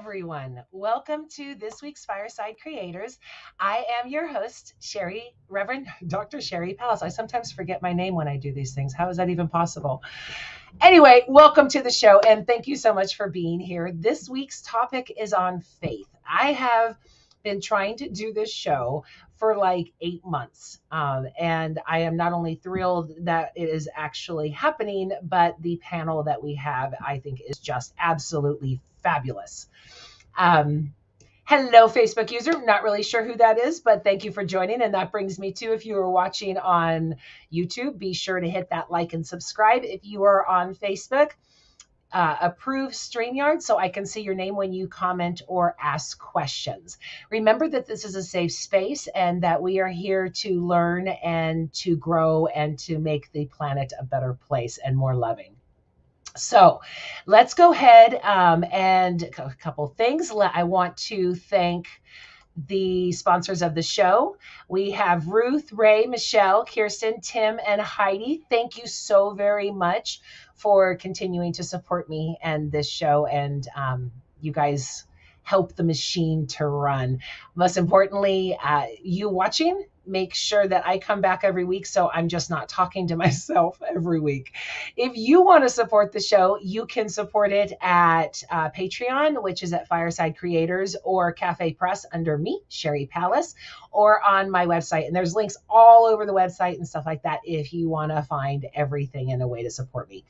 everyone. Welcome to this week's Fireside Creators. I am your host, Reverend Dr. Sherry Palace. I sometimes forget my name when I do these things. How is that even possible? Anyway, welcome to the show, and thank you so much for being here. This week's topic is on faith. I have been trying to do this show for like 8 months. And I am not only thrilled that it is actually happening, but the panel that we have, I think, is just absolutely fabulous. Hello, Facebook user. Not really sure who that is, but thank you for joining. And that brings me to, if you are watching on YouTube, be sure to hit that like and subscribe. If you are on Facebook, approve StreamYard so I can see your name when you comment or ask questions. Remember that this is a safe space and that we are here to learn and to grow and to make the planet a better place and more loving. So let's go ahead and a couple things. I want to thank the sponsors of the show. We have Ruth, Ray, Michelle, Kirsten, Tim, and Heidi. Thank you so very much for continuing to support me and this show. And you guys help the machine to run. Most importantly, you watching, make sure that I come back every week so I'm just not talking to myself every week. If you want to support the show, you can support it at Patreon, which is at Fireside Creators, or Cafe Press under me, Sherry Palace, or on my website. And there's links all over the website and stuff like that if you want to find everything in a way to support me.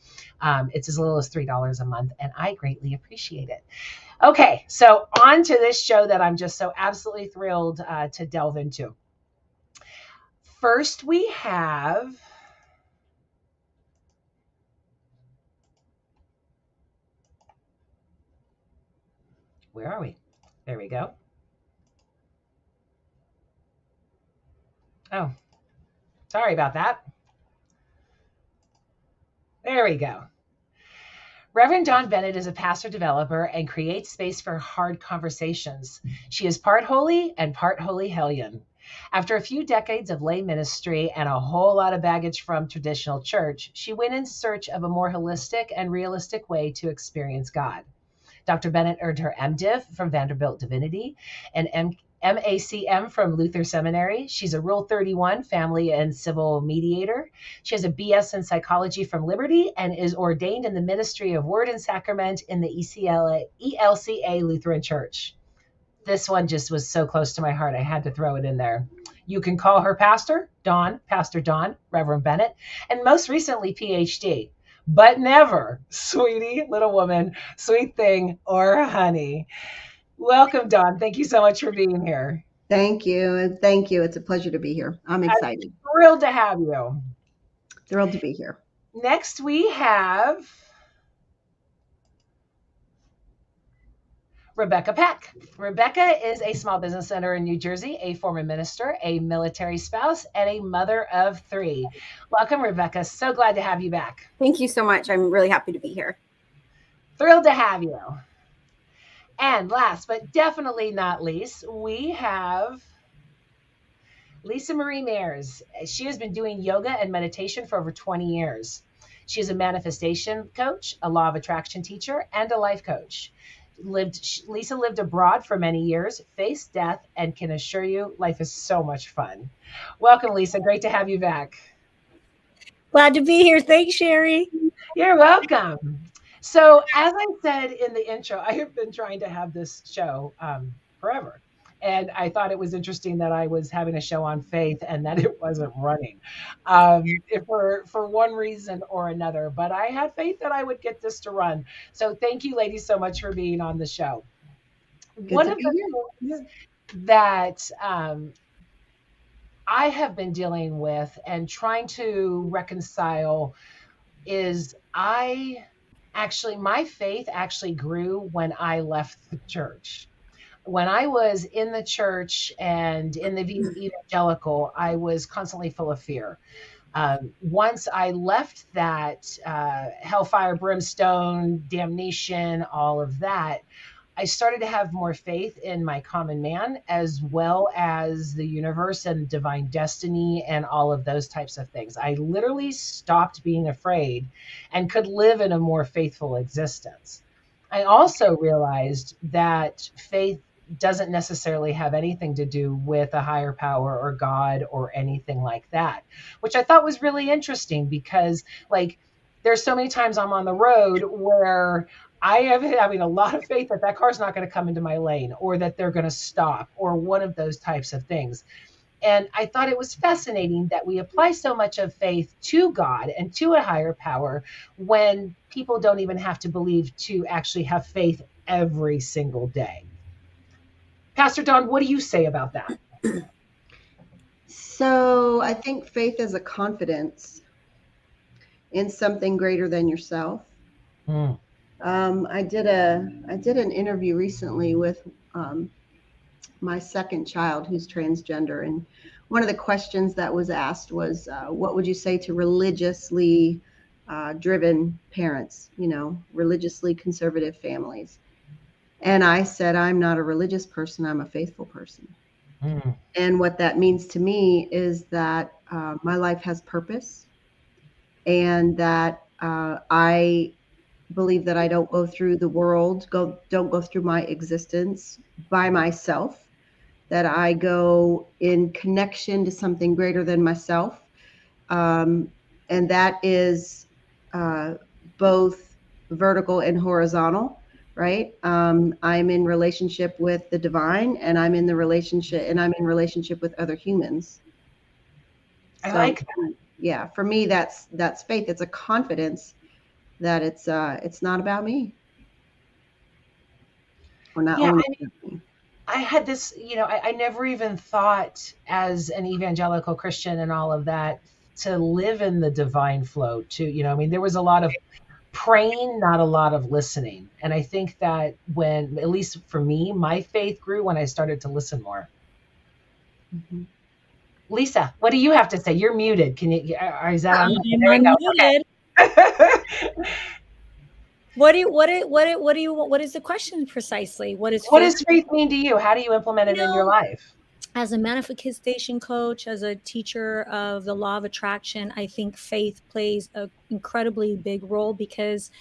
It's as little as $3 a month, and I greatly appreciate it. Okay, so on to this show that I'm just so absolutely thrilled to delve into. First, we have where are we? There we go. Oh, sorry about that. There we go. Reverend Dawn Bennett is a pastor developer and creates space for hard conversations. She is part holy and part holy hellion. After a few decades of lay ministry and a whole lot of baggage from traditional church, she went in search of a more holistic and realistic way to experience God. Dr. Bennett earned her MDiv from Vanderbilt Divinity and MACM from Luther Seminary. She's a Rule 31 family and civil mediator. She has a BS in psychology from Liberty and is ordained in the ministry of Word and Sacrament in the ELCA Lutheran Church. This one just was so close to my heart, I had to throw it in there. You can call her Pastor Dawn, Reverend Bennett, and most recently PhD, but never sweetie, little woman, sweet thing, or honey. Welcome, Dawn. Thank you so much for being here. Thank you. And thank you. It's a pleasure to be here. I'm excited. I'm thrilled to have you. Thrilled to be here. Next, we have Rebecca Peck. Rebecca is a small business owner in New Jersey, a former minister, a military spouse, and a mother of 3. Welcome, Rebecca. So glad to have you back. Thank you so much. I'm really happy to be here. Thrilled to have you. And last, but definitely not least, we have Lisa Marie Mayers. She has been doing yoga and meditation for over 20 years. She is a manifestation coach, a law of attraction teacher, and a life coach. Lisa lived abroad for many years, faced death, and can assure you life is so much fun. Welcome, Lisa. Great to have you back. Glad to be here. Thanks, Sherry. You're welcome. So as I said in the intro, I have been trying to have this show forever. And I thought it was interesting that I was having a show on faith and that it wasn't running for one reason or another. But I had faith that I would get this to run. So thank you, ladies, so much for being on the show. One of the things that I have been dealing with and trying to reconcile is my faith actually grew when I left the church. When I was in the church and in the evangelical, I was constantly full of fear. Once I left that hellfire, brimstone, damnation, all of that, I started to have more faith in my common man, as well as the universe and divine destiny and all of those types of things. I literally stopped being afraid and could live in a more faithful existence. I also realized that faith doesn't necessarily have anything to do with a higher power or God or anything like that, which I thought was really interesting because, like, there's so many times I'm on the road where I am having a lot of faith that that car's not going to come into my lane or that they're going to stop or one of those types of things. And I thought it was fascinating that we apply so much of faith to God and to a higher power when people don't even have to believe to actually have faith every single day. Pastor Don, what do you say about that? So I think faith is a confidence in something greater than yourself. Mm. I did an interview recently with my second child who's transgender, and one of the questions that was asked was, what would you say to religiously driven parents, religiously conservative families? And I said, I'm not a religious person, I'm a faithful person. Mm. And what that means to me is that my life has purpose, and that I believe that I don't go through the world, don't go through my existence by myself, that I go in connection to something greater than myself. And that is both vertical and horizontal, right? I'm in relationship with the divine, and I'm in relationship with other humans. I So like that. yeah, for me, that's faith. It's a confidence that it's not about me, or not Yeah, only I mean, about me. I had this, I never even thought as an evangelical Christian and all of that to live in the divine flow too. I mean, there was a lot of praying, not a lot of listening. And I think that when, at least for me, my faith grew when I started to listen more. Mm-hmm. Lisa, what do you have to say? You're muted. Can you, or is that on? There you go. Unmuted. Okay. What is the question precisely? What is What faith? does faith mean to you? How do you implement You it in your know, life? as a manifestation coach, as a teacher of the law of attraction, I think faith plays an incredibly big role because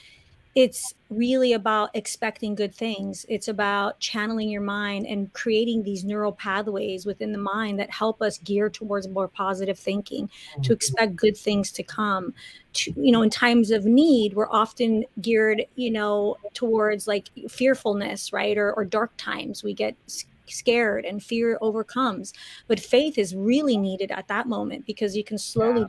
it's really about expecting good things. It's about channeling your mind and creating these neural pathways within the mind that help us gear towards more positive thinking, to expect good things to come. In times of need, we're often geared, towards like fearfulness, right? Or dark times. We get scared and fear overcomes. But faith is really needed at that moment because you can slowly,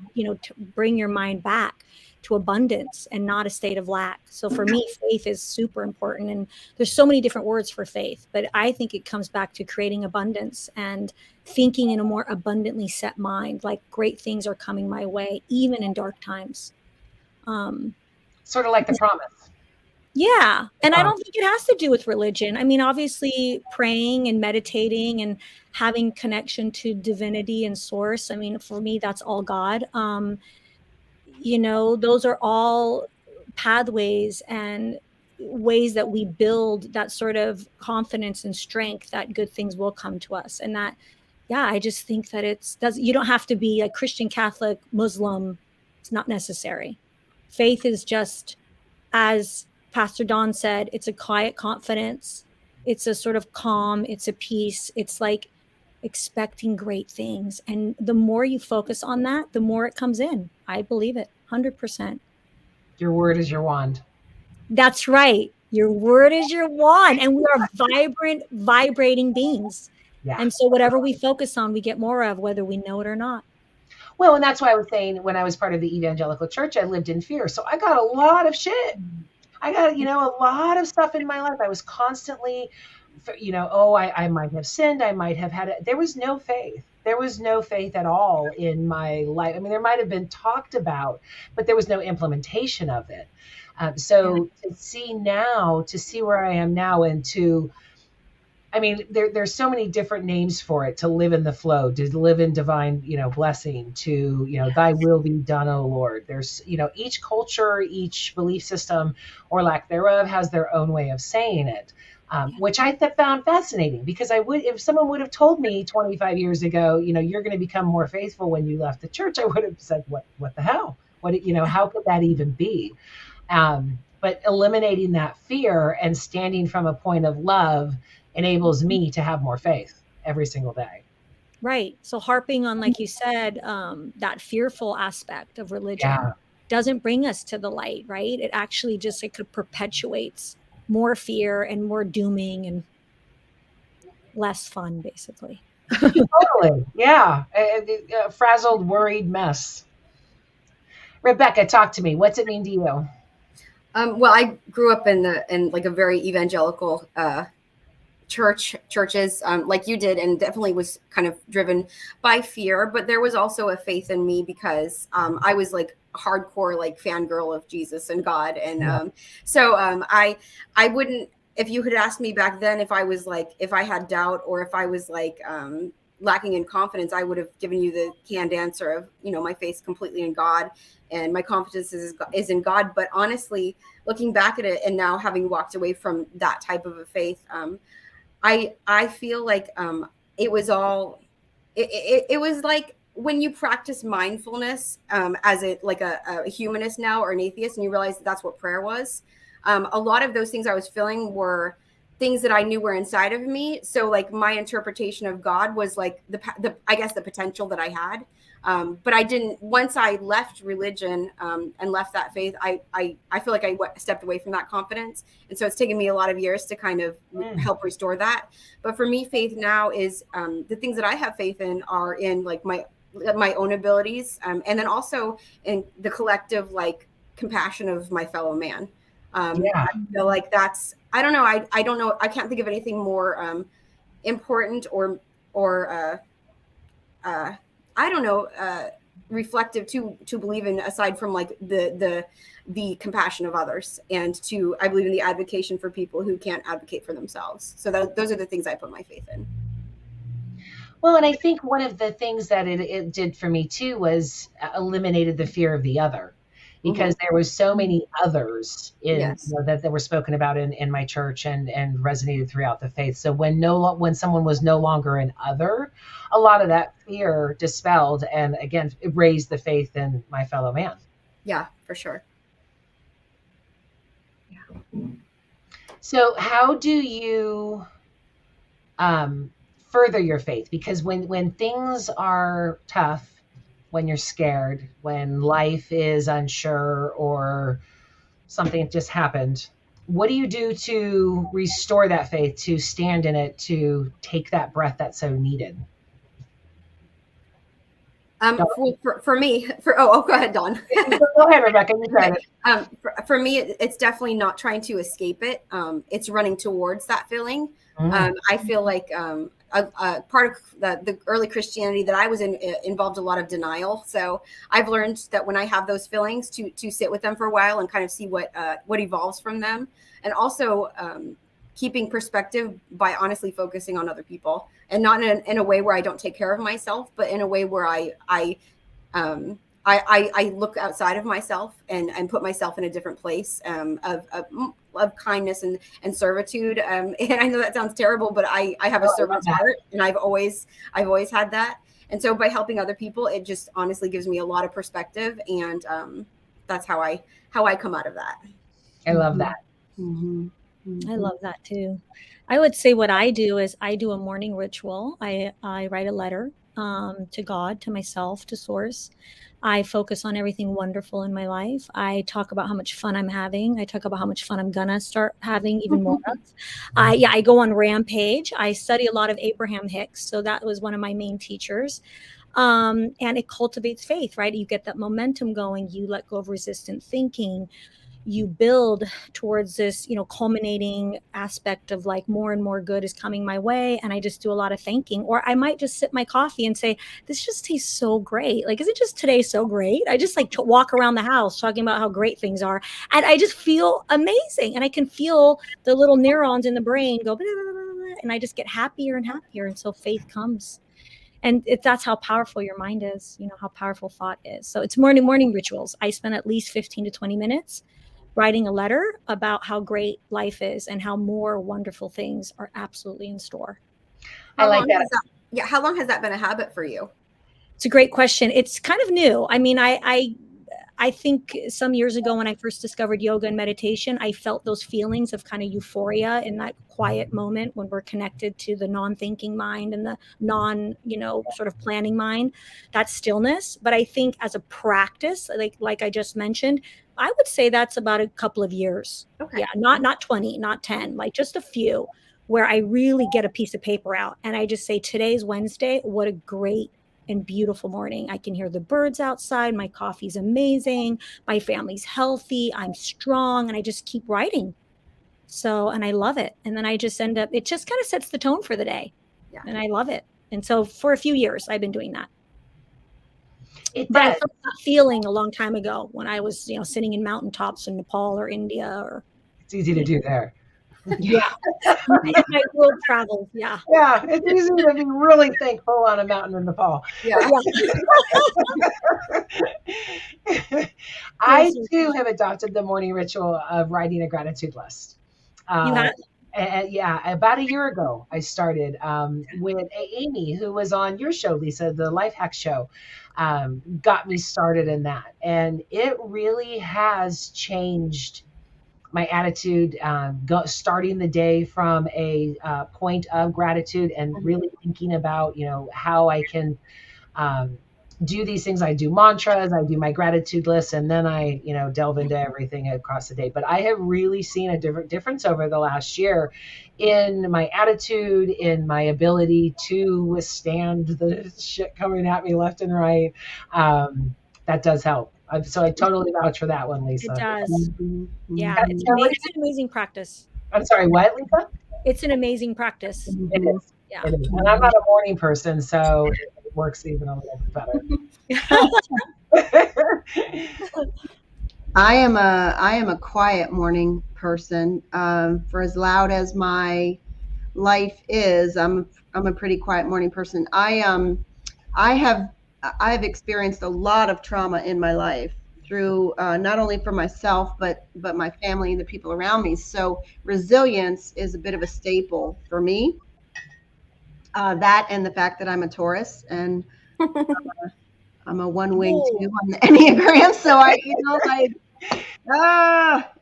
bring your mind back to abundance and not a state of lack. So for me, faith is super important. And there's so many different words for faith, but I think it comes back to creating abundance and thinking in a more abundantly set mind, like great things are coming my way, even in dark times. Sort of like the promise. Yeah. And I don't think it has to do with religion. I mean, obviously praying and meditating and having connection to divinity and source. I mean, for me, that's all God. Those are all pathways and ways that we build that sort of confidence and strength that good things will come to us. And that, yeah, I just think that you don't have to be a Christian, Catholic, Muslim. It's not necessary. Faith is just, as Pastor Don said, it's a quiet confidence. It's a sort of calm. It's a peace. It's like expecting great things. And the more you focus on that, the more it comes in. I believe it 100%. Your word is your wand. That's right. Your word is your wand. And we are vibrant, vibrating beings. Yeah. And so whatever we focus on, we get more of, whether we know it or not. Well, and that's why I was saying when I was part of the evangelical church, I lived in fear. So I got a lot of shit. I got, a lot of stuff in my life. I was constantly, I might have sinned. I might have had it. There was no faith. There was no faith at all in my life. I mean, there might have been talked about, but there was no implementation of it. To see where I am now, and there's so many different names for it: to live in the flow, to live in divine, blessing, to, thy will be done, O Lord. There's, each culture, each belief system or lack thereof has their own way of saying it. Which I found fascinating, because if someone would have told me 25 years ago, you're going to become more faithful when you left the church, I would have said, what the hell? How could that even be? but eliminating that fear and standing from a point of love enables me to have more faith every single day. Right. So harping on, like you said, that fearful aspect of religion Yeah. doesn't bring us to the light, right? It actually just, it could perpetuates more fear and more dooming and less fun, basically. Totally. Yeah. A frazzled, worried mess. Rebecca, talk to me. What's it mean to you? Well, I grew up in like a very evangelical churches, like you did, and definitely was kind of driven by fear. But there was also a faith in me because I was like hardcore like fangirl of Jesus and God, and Yeah. I wouldn't, if you had asked me back then if I was like, if I had doubt or if I was like lacking in confidence, I would have given you the canned answer of, you know, my faith completely in God and my confidence is in God. But honestly, looking back at it and now having walked away from that type of a faith, I feel like it was all it was like when you practice mindfulness as a humanist now or an atheist, and you realize that that's what prayer was. A lot of those things I was feeling were things that I knew were inside of me. So like my interpretation of God was like the I guess the potential that I had. But I didn't, once I left religion and left that faith, I feel like I stepped away from that confidence. And so it's taken me a lot of years to kind of help restore that. But for me, faith now is the things that I have faith in are in like my own abilities. And then also in the collective, like compassion of my fellow man. Yeah. I feel like that's, I don't know. I don't know. I can't think of anything more important or I don't know, reflective to believe in, aside from like the compassion of others, and to, I believe in the advocacy for people who can't advocate for themselves. So those are the things I put my faith in. Well, and I think one of the things that it did for me too was eliminated the fear of the other, because there was so many others Yes. that were spoken about in my church and resonated throughout the faith. So when someone was no longer an other, a lot of that fear dispelled, and again, it raised the faith in my fellow man. Yeah, for sure. So how do you further your faith? Because when things are tough, when you're scared, when life is unsure or something just happened, what do you do to restore that faith, to stand in it, to take that breath that's so needed? For me, go ahead, Dawn. Go ahead, Rebecca. You said it. For me, it's definitely not trying to escape it. It's running towards that feeling. I feel like a part of the early Christianity that I was in involved a lot of denial. So I've learned that when I have those feelings, to sit with them for a while and kind of see what evolves from them, and also keeping perspective by honestly focusing on other people, and not in a way where I don't take care of myself, but in a way where I look outside of myself and put myself in a different place of kindness and servitude. And I know that sounds terrible, but I have a servant's heart, and I've always had that. And so by helping other people, it just honestly gives me a lot of perspective, and that's how I come out of that. I love that. I love that too. I would say what I do is I do a morning ritual. I write a letter to God, to myself, to source. I focus on everything wonderful in my life. I talk about how much fun I'm having. I talk about how much fun I'm gonna start having even more of. I go on rampage. I study a lot of Abraham Hicks. So that was one of my main teachers. And it cultivates faith, right? You get that momentum going. You let go of resistant thinking. You build towards this, culminating aspect of like more and more good is coming my way. And I just do a lot of thanking, or I might just sip my coffee and say, this just tastes so great. Like, isn't just today so great? I just like to walk around the house talking about how great things are. And I just feel amazing. And I can feel the little neurons in the brain go, blah, blah, blah, blah, and I just get happier and happier. And so faith comes. And that's how powerful your mind is, how powerful thought is. So it's morning rituals. I spend at least 15 to 20 minutes writing a letter about how great life is and how more wonderful things are absolutely in store. I like that. How long has that been a habit for you? It's a great question. It's kind of new. I mean, I think some years ago when I first discovered yoga and meditation, I felt those feelings of kind of euphoria in that quiet moment when we're connected to the non-thinking mind and the sort of planning mind, that stillness. But I think as a practice, like I just mentioned, I would say that's about a couple of years. Okay. Yeah, not 20, not 10, like just a few where I really get a piece of paper out and I just say, today's Wednesday. What a great and beautiful morning. I can hear the birds outside. My coffee's amazing. My family's healthy. I'm strong. And I just keep writing. So, and I love it. And then I just end up, it just kind of sets the tone for the day. Yeah. And I love it. And so for a few years, I've been doing that. But I felt that feeling a long time ago when I was, sitting in mountaintops in Nepal or India or. It's easy to do there. Yeah. My world travels. Yeah. Yeah, it's easy to be really thankful on a mountain in Nepal. Yeah. I too have adopted the morning ritual of writing a gratitude list. You have? Yeah, about a year ago, I started with Amy, who was on your show, Lisa, the Life Hack Show, got me started in that. And it really has changed my attitude, starting the day from a point of gratitude and really thinking about, how I can do these things. I do mantras, I do my gratitude list, and then I, delve into everything across the day. But I have really seen a difference over the last year in my attitude, in my ability to withstand the shit coming at me left and right. That does help. So I totally vouch for that one, Lisa. It does. Mhm. Yeah. It's an amazing practice. I'm sorry, what, Lisa? It's an amazing practice. It is. Yeah. It is. And I'm not a morning person, so it works even a little bit better. I am a quiet morning person. For as loud as my life is, I'm a pretty quiet morning person. I've experienced a lot of trauma in my life through not only for myself but my family and the people around me. So resilience is a bit of a staple for me. That and the fact that I'm a Taurus and I'm a one wing two on the Enneagram. So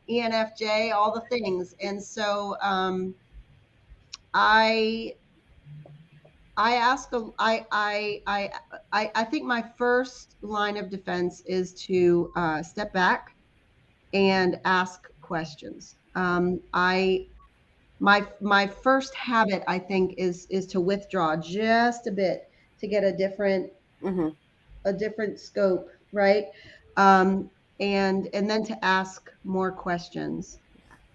ENFJ, all the things. And so I think my first line of defense is to step back and ask questions. My first habit, I think, is to withdraw just a bit to get a different scope, right? And then to ask more questions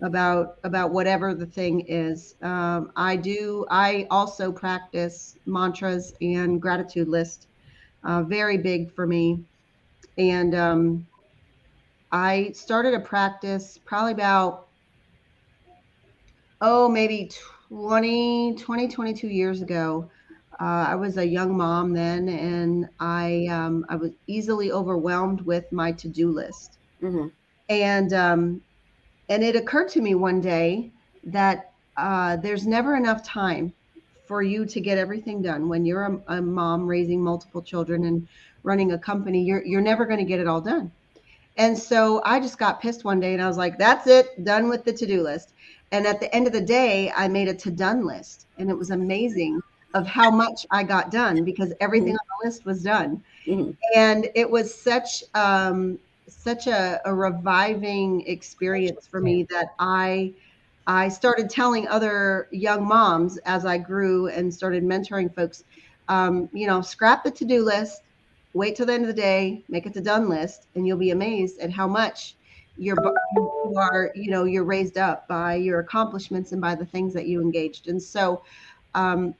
about whatever the thing is. I also practice mantras and gratitude list, very big for me. And I started a practice probably about, maybe 22 years ago. I was a young mom then, and I was easily overwhelmed with my to-do list. And it occurred to me one day that there's never enough time for you to get everything done. When you're a mom raising multiple children and running a company, you're never going to get it all done. And so I just got pissed one day and I was like, that's it, done with the to-do list. And at the end of the day, I made a to-done list, and it was amazing of how much I got done because everything on the list was done. And it was such a reviving experience for me that I started telling other young moms as I grew and started mentoring folks, scrap the to-do list, wait till the end of the day, make a to-done list, and you'll be amazed at how much you're raised up by your accomplishments and by the things that you engaged. And so I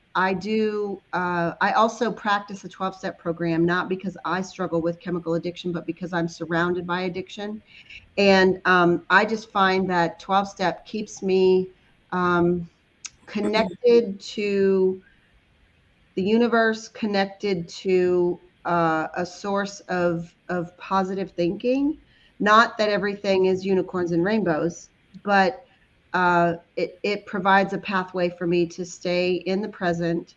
also practice a 12-step program, not because I struggle with chemical addiction, but because I'm surrounded by addiction. And I just find that 12-step keeps me connected to the universe, connected to a source of positive thinking. Not that everything is unicorns and rainbows, but it provides a pathway for me to stay in the present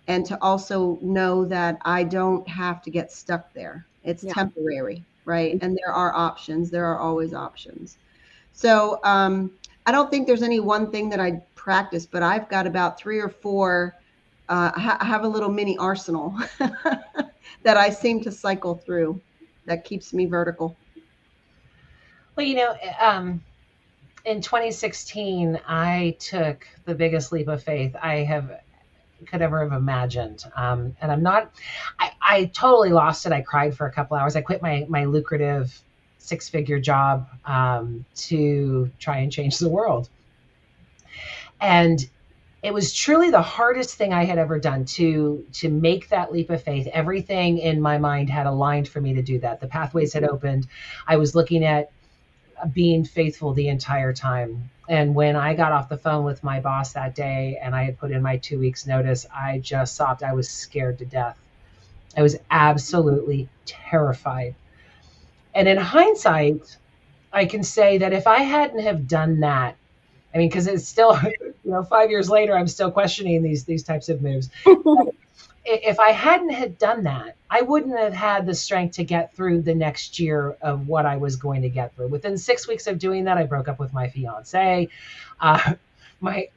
and to also know that I don't have to get stuck there. It's temporary. right? And there are options. There are always options. So I don't think there's any one thing that I practice, but I've got about 3 or 4. I have a little mini arsenal that I seem to cycle through that keeps me vertical. Well, in 2016, I took the biggest leap of faith could ever have imagined. And I totally lost it. I cried for a couple hours. I quit my lucrative 6-figure job to try and change the world. And it was truly the hardest thing I had ever done to make that leap of faith. Everything in my mind had aligned for me to do that. The pathways had opened. I was looking at being faithful the entire time. And when I got off the phone with my boss that day and I had put in my 2 weeks notice, I just sobbed. I was scared to death. I was absolutely terrified. And in hindsight, I can say that if I hadn't have done that, I mean, because it's still, 5 years later, I'm still questioning these types of moves. If I hadn't had done that, I wouldn't have had the strength to get through the next year of what I was going to get through. Within 6 weeks of doing that, I broke up with my fiance. My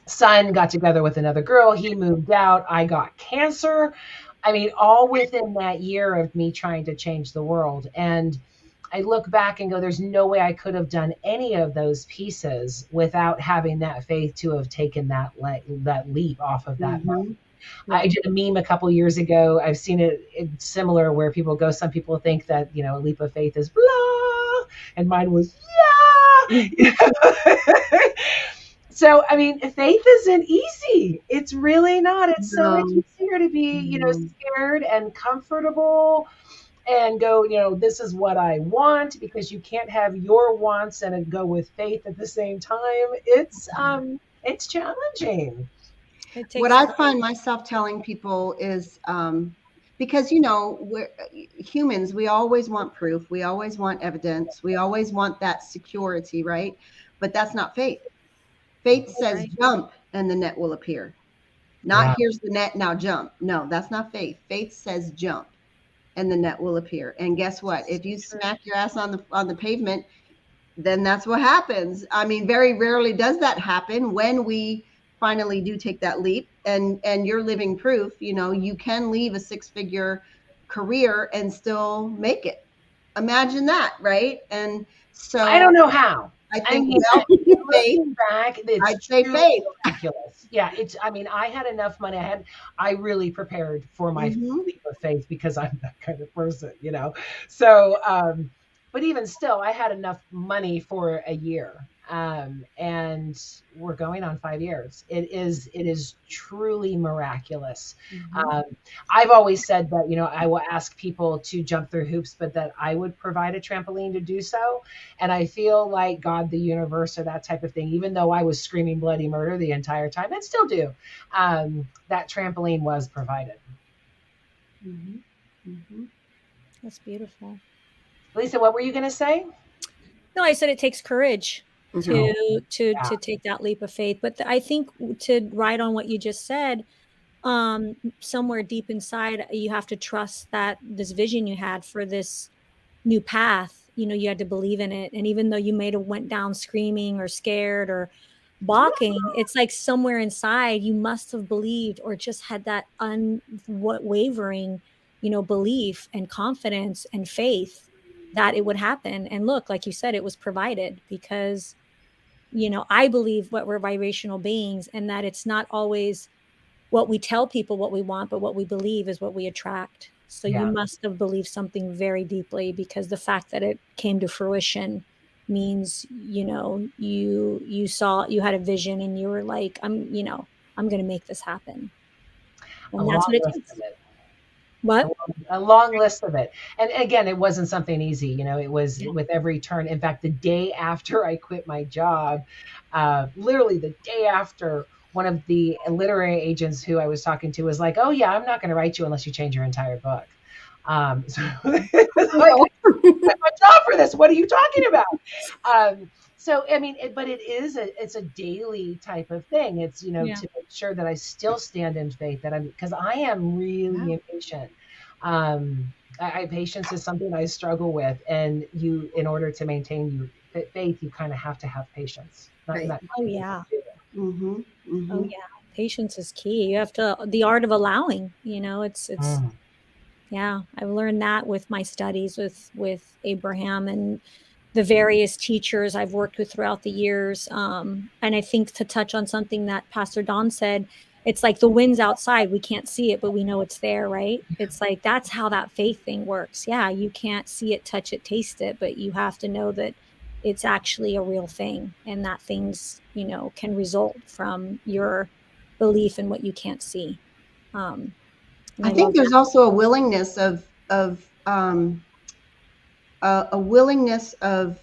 son got together with another girl. He moved out. I got cancer. I mean, all within that year of me trying to change the world. And I look back and go, there's no way I could have done any of those pieces without having that faith to have taken that leap off of that mountain. I did a meme a couple years ago. I've seen it similar where people go, some people think that, a leap of faith is blah, and mine was, yeah. So, I mean, faith isn't easy. It's really not. It's so much easier to be, scared and comfortable and go, this is what I want, because you can't have your wants and go with faith at the same time. It's challenging. What I find myself telling people is because, we're humans, we always want proof. We always want evidence. We always want that security, right? But that's not faith. Faith says jump and the net will appear. Not here's the net, now jump. No, that's not faith. Faith says jump and the net will appear. And guess what? If you smack your ass on the pavement, then that's what happens. I mean, very rarely does that happen. When we finally do take that leap, and you're living proof, you can leave a 6-figure career and still make it. Imagine that, right? And so I don't know how. I mean, looking back, I'd say faith. Ridiculous. Yeah, I had enough money. I really prepared for my leap of faith because I'm that kind of person, So, but even still, I had enough money for a year, and we're going on 5 years. It is truly miraculous. I've always said that, I will ask people to jump through hoops, but that I would provide a trampoline to do so. And I feel like God, the universe, or that type of thing, even though I was screaming bloody murder the entire time, and still do, that trampoline was provided. That's beautiful. Lisa, what were you going to say? No, I said it takes courage to take that leap of faith. But I think to ride on what you just said, somewhere deep inside, you have to trust that this vision you had for this new path, you had to believe in it. And even though you may have went down screaming or scared or balking, it's like somewhere inside you must have believed or just had that unwavering, belief and confidence and faith that it would happen. And look, like you said, it was provided because, I believe what we're vibrational beings, and that it's not always what we tell people what we want, but what we believe is what we attract. So you must have believed something very deeply, because the fact that it came to fruition means, you saw, you had a vision and you were like, I'm going to make this happen. And that's what it takes. What? A long list of it. And again, it wasn't something easy. It was with every turn. In fact, the day after I quit my job, literally the day after, one of the literary agents who I was talking to was like, oh yeah, I'm not going to write you unless you change your entire book. So it was like, I have a job for this. What are you talking about? So, I mean, but it's a daily type of thing. It's, to make sure that I still stand in faith, because I am really impatient. Patience is something I struggle with, and in order to maintain faith, you kind of have to have patience. Right. Oh yeah. Mm-hmm. Mm-hmm. Oh yeah. Patience is key. You have to, the art of allowing, it's Mm. yeah, I've learned that with my studies with Abraham and the various teachers I've worked with throughout the years. And I think, to touch on something that Pastor Don said, it's like the wind's outside. We can't see it, but we know it's there, right? It's like that's how that faith thing works. Yeah, you can't see it, touch it, taste it, but you have to know that it's actually a real thing, and that things, can result from your belief in what you can't see. And I I love think there's that. also a willingness a willingness of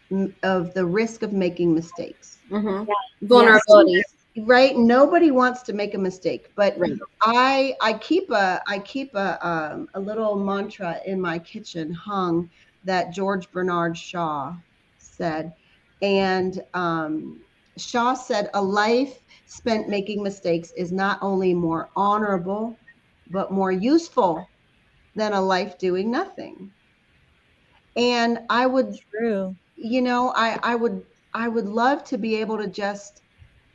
the risk of making mistakes. Mm-hmm. Yeah. Vulnerability. Right? Nobody wants to make a mistake, but Right. I keep a little mantra in my kitchen hung that George Bernard Shaw said, and Shaw said, "A life spent making mistakes is not only more honorable, but more useful than a life doing nothing." And I would, True. I would love to be able to just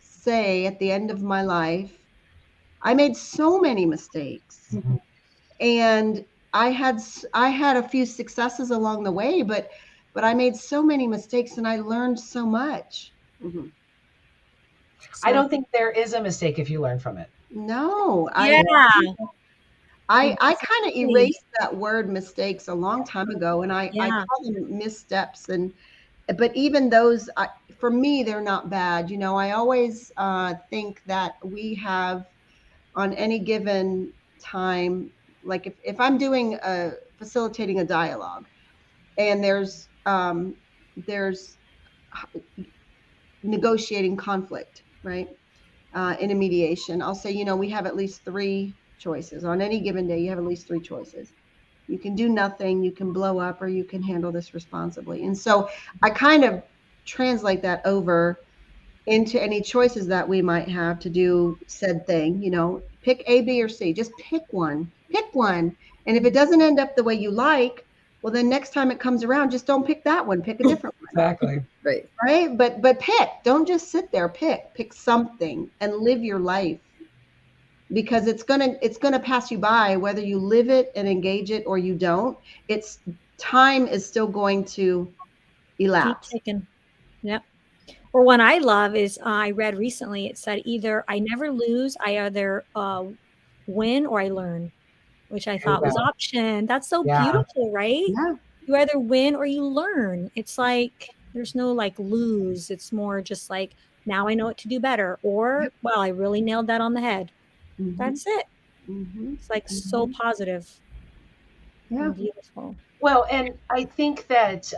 say at the end of my life, I made so many mistakes, Mhm. and I had a few successes along the way, but I made so many mistakes and I learned so much. Mm-hmm. I don't think there is a mistake if you learn from it. No, Yeah, I kind of exactly. erased that word mistakes a long time ago, and I Yeah. call them missteps. And but even those, for me, they're not bad. I always think that we have, on any given time, like if I'm doing facilitating a dialogue, and there's negotiating conflict, right? In a mediation, I'll say, we have at least three choices. On any given day, you have at least three choices. You can do nothing, you can blow up, or you can handle this responsibly. And so I kind of translate that over into any choices that we might have to do said thing. Pick A, B, or C. Just pick one. Pick one. And if it doesn't end up the way you like, well, then next time it comes around, just don't pick that one. Pick a different one. Exactly. Right. Right? But pick. Don't just sit there. Pick something and live your life, because it's gonna pass you by whether you live it and engage it or you don't. It's time is still going to Keep elapse. ticking. Yep. Or one I love is, I read recently, it said either I never lose, I either win or I learn, which I There you thought was go. option. That's so Yeah. beautiful, right? Yeah. You either win or you learn. It's like there's no like lose. It's more just like, now I know what to do better, or well, I really nailed that on the head. Mm-hmm. That's it. Mm-hmm. It's like so Mm-hmm. positive Yeah. and beautiful. Well, and I think that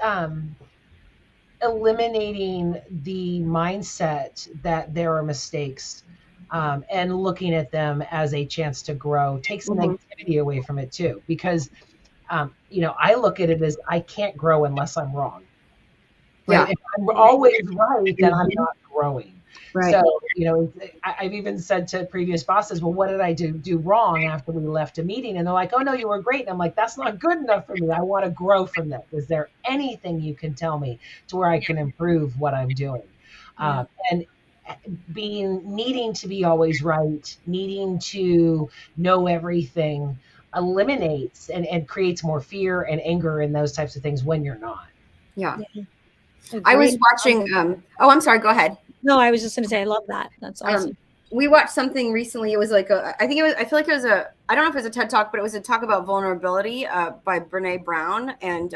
eliminating the mindset that there are mistakes, and looking at them as a chance to grow takes the Mm-hmm. negativity away from it too. Because, I look at it as I can't grow unless I'm wrong. Right? Yeah. If I'm always right, then I'm not growing. Right. So, I've even said to previous bosses, well, what did I do wrong after we left a meeting? And they're like, oh, no, you were great. And I'm like, that's not good enough for me. I want to grow from this. Is there anything you can tell me to where I can improve what I'm doing? Yeah. And needing to be always right, needing to know everything eliminates and creates more fear and anger and those types of things when you're not. Yeah. Yeah. I was Agreed. watching. Oh, I'm sorry. Go ahead. No, I was just going to say, I love that. That's awesome. We watched something recently. It was like I think it was. I feel like it was I don't know if it was a TED talk, but it was a talk about vulnerability by Brene Brown, and